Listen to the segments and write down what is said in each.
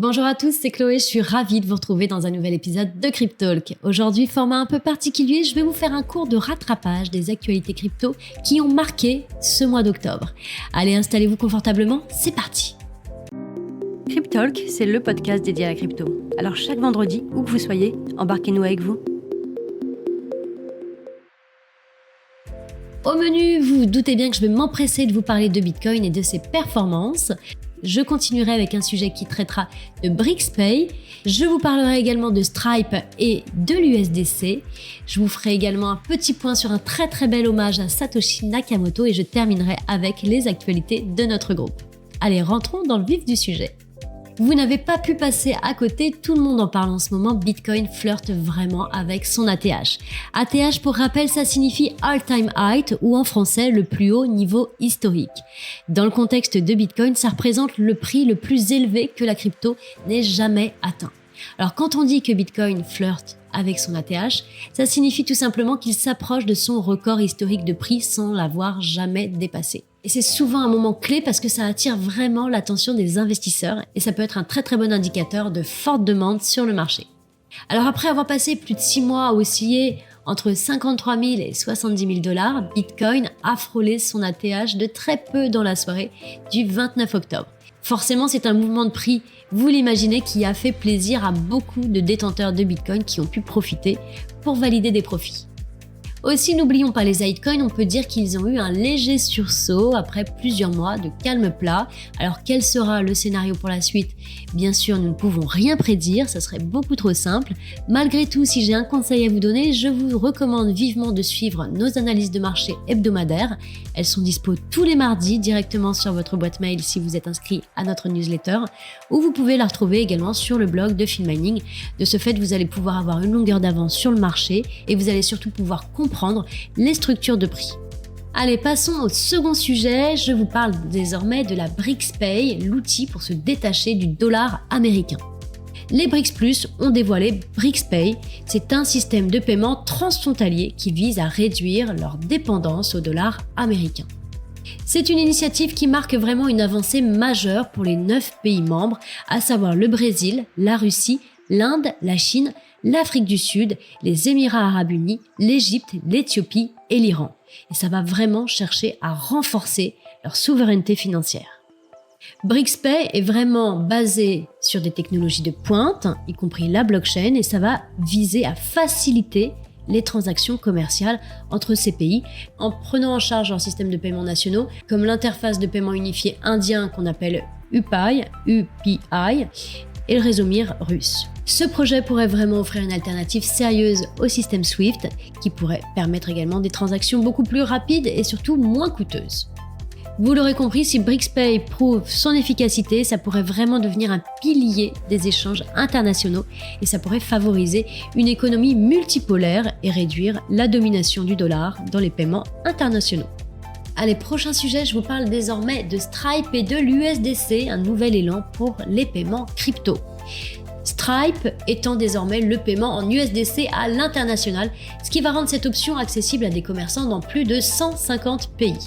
Bonjour à tous, c'est Chloé, je suis ravie de vous retrouver dans un nouvel épisode de Cryptalk. Aujourd'hui, format un peu particulier, je vais vous faire un cours de rattrapage des actualités crypto qui ont marqué ce mois d'octobre. Allez, installez-vous confortablement, c'est parti. Cryptalk, c'est le podcast dédié à la crypto. Alors chaque vendredi, où que vous soyez, embarquez-nous avec vous. Au menu, vous vous doutez bien que je vais m'empresser de vous parler de Bitcoin et de ses performances. Je continuerai avec un sujet qui traitera de BRICS-Pay. Je vous parlerai également de Stripe et de l'USDC. Je vous ferai également un petit point sur un très bel hommage à Satoshi Nakamoto et je terminerai avec les actualités de notre groupe. Allez, rentrons dans le vif du sujet. Vous n'avez pas pu passer à côté, tout le monde en parle en ce moment, Bitcoin flirte vraiment avec son ATH. ATH, pour rappel, ça signifie All-Time High ou en français le plus haut niveau historique. Dans le contexte de Bitcoin, ça représente le prix le plus élevé que la crypto n'ait jamais atteint. Alors quand on dit que Bitcoin flirte avec son ATH, ça signifie tout simplement qu'il s'approche de son record historique de prix sans l'avoir jamais dépassé. Et c'est souvent un moment clé parce que ça attire vraiment l'attention des investisseurs et ça peut être un très bon indicateur de forte demande sur le marché. Alors après avoir passé plus de 6 mois à osciller entre 53 000 et 70 000 $, Bitcoin a frôlé son ATH de très peu dans la soirée du 29 octobre. Forcément, c'est un mouvement de prix, vous l'imaginez, qui a fait plaisir à beaucoup de détenteurs de Bitcoin qui ont pu profiter pour valider des profits. Aussi, n'oublions pas les altcoins, on peut dire qu'ils ont eu un léger sursaut après plusieurs mois de calme plat. Alors quel sera le scénario pour la suite ? Bien sûr, nous ne pouvons rien prédire, ça serait beaucoup trop simple. Malgré tout, si j'ai un conseil à vous donner, je vous recommande vivement de suivre nos analyses de marché hebdomadaires. Elles sont dispo tous les mardis directement sur votre boîte mail si vous êtes inscrit à notre newsletter, ou vous pouvez la retrouver également sur le blog de Finmining. De ce fait, vous allez pouvoir avoir une longueur d'avance sur le marché et vous allez surtout pouvoir comprendre les structures de prix. Allez, passons au second sujet. Je vous parle désormais de la BRICS-Pay, l'outil pour se détacher du dollar américain. Les BRICS Plus ont dévoilé BRICS-Pay. C'est un système de paiement transfrontalier qui vise à réduire leur dépendance au dollar américain. C'est une initiative qui marque vraiment une avancée majeure pour les 9 pays membres, à savoir le Brésil, la Russie, l'Inde, la Chine, l'Afrique du Sud, les Émirats Arabes Unis, l'Égypte, l'Éthiopie et l'Iran. Et ça va vraiment chercher à renforcer leur souveraineté financière. BRICS-Pay est vraiment basé sur des technologies de pointe, y compris la blockchain, et ça va viser à faciliter les transactions commerciales entre ces pays en prenant en charge leurs systèmes de paiement nationaux, comme l'interface de paiement unifié indien qu'on appelle UPI, et le réseau MIR russe. Ce projet pourrait vraiment offrir une alternative sérieuse au système SWIFT qui pourrait permettre également des transactions beaucoup plus rapides et surtout moins coûteuses. Vous l'aurez compris, si BRICS-Pay prouve son efficacité, ça pourrait vraiment devenir un pilier des échanges internationaux et ça pourrait favoriser une économie multipolaire et réduire la domination du dollar dans les paiements internationaux. Allez, prochain sujet, je vous parle désormais de Stripe et de l'USDC, un nouvel élan pour les paiements crypto. Stripe étant désormais le paiement en USDC à l'international, ce qui va rendre cette option accessible à des commerçants dans plus de 150 pays.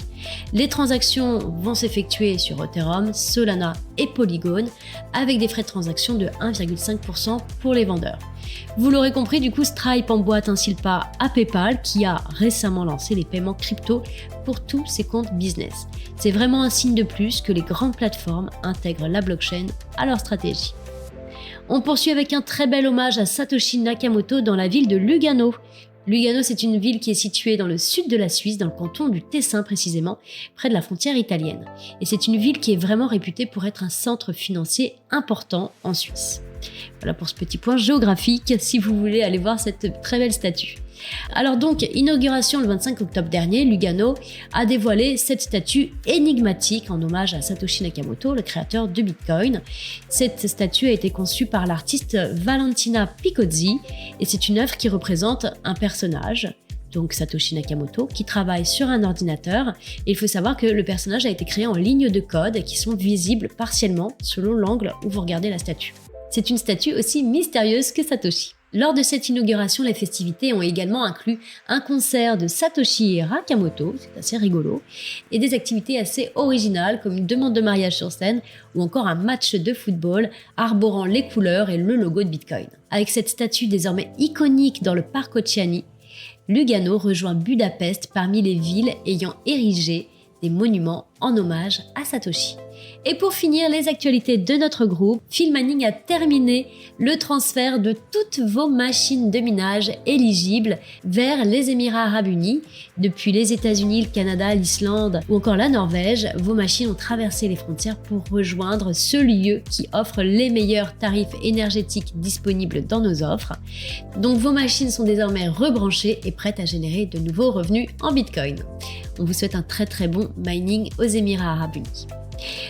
Les transactions vont s'effectuer sur Ethereum, Solana et Polygon, avec des frais de transaction de 1,5% pour les vendeurs. Vous l'aurez compris, du coup, Stripe emboîte ainsi le pas à PayPal qui a récemment lancé les paiements crypto pour tous ses comptes business. C'est vraiment un signe de plus que les grandes plateformes intègrent la blockchain à leur stratégie. On poursuit avec un très bel hommage à Satoshi Nakamoto dans la ville de Lugano. Lugano, c'est une ville qui est située dans le sud de la Suisse, dans le canton du Tessin précisément, près de la frontière italienne. Et c'est une ville qui est vraiment réputée pour être un centre financier important en Suisse. Voilà pour ce petit point géographique, si vous voulez aller voir cette très belle statue. Alors donc, inauguration le 25 octobre dernier, Lugano a dévoilé cette statue énigmatique en hommage à Satoshi Nakamoto, le créateur de Bitcoin. Cette statue a été conçue par l'artiste Valentina Picozzi et c'est une œuvre qui représente un personnage, donc Satoshi Nakamoto, qui travaille sur un ordinateur. Et il faut savoir que le personnage a été créé en lignes de code qui sont visibles partiellement selon l'angle où vous regardez la statue. C'est une statue aussi mystérieuse que Satoshi. Lors de cette inauguration, les festivités ont également inclus un concert de Satoshi Nakamoto, c'est assez rigolo, et des activités assez originales comme une demande de mariage sur scène ou encore un match de football arborant les couleurs et le logo de Bitcoin. Avec cette statue désormais iconique dans le parc Oceani, Lugano rejoint Budapest parmi les villes ayant érigé des monuments en hommage à Satoshi. Et pour finir, les actualités de notre groupe, Phil Manning a terminé le transfert de toutes vos machines de minage éligibles vers les Émirats Arabes Unis. Depuis les États-Unis, le Canada, l'Islande ou encore la Norvège, vos machines ont traversé les frontières pour rejoindre ce lieu qui offre les meilleurs tarifs énergétiques disponibles dans nos offres. Donc vos machines sont désormais rebranchées et prêtes à générer de nouveaux revenus en Bitcoin. On vous souhaite un très bon mining aux Émirats Arabes Unis.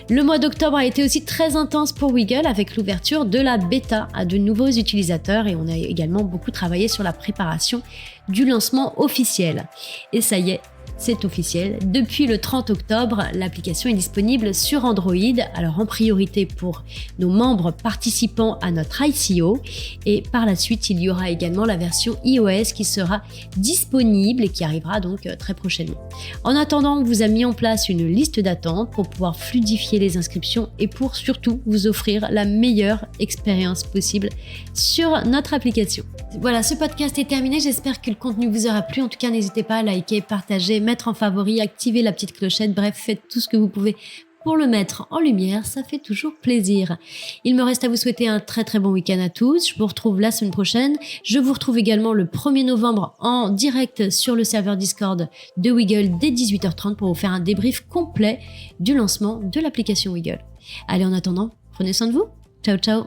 Le mois d'octobre a été aussi très intense pour Weagle avec l'ouverture de la bêta à de nouveaux utilisateurs et on a également beaucoup travaillé sur la préparation du lancement officiel. Et ça y est, c'est officiel. Depuis le 30 octobre, l'application est disponible sur Android, alors en priorité pour nos membres participant à notre ICO. Et par la suite, il y aura également la version iOS qui sera disponible et qui arrivera donc très prochainement. En attendant, on vous a mis en place une liste d'attente pour pouvoir fluidifier les inscriptions et pour surtout vous offrir la meilleure expérience possible sur notre application. Voilà, ce podcast est terminé. J'espère que le contenu vous aura plu. En tout cas, n'hésitez pas à liker, partager, mettre en favori, activer la petite clochette. Bref, faites tout ce que vous pouvez pour le mettre en lumière. Ça fait toujours plaisir. Il me reste à vous souhaiter un très bon week-end à tous. Je vous retrouve la semaine prochaine. Je vous retrouve également le 1er novembre en direct sur le serveur Discord de Weagle dès 18h30 pour vous faire un débrief complet du lancement de l'application Weagle. Allez, en attendant, prenez soin de vous. Ciao.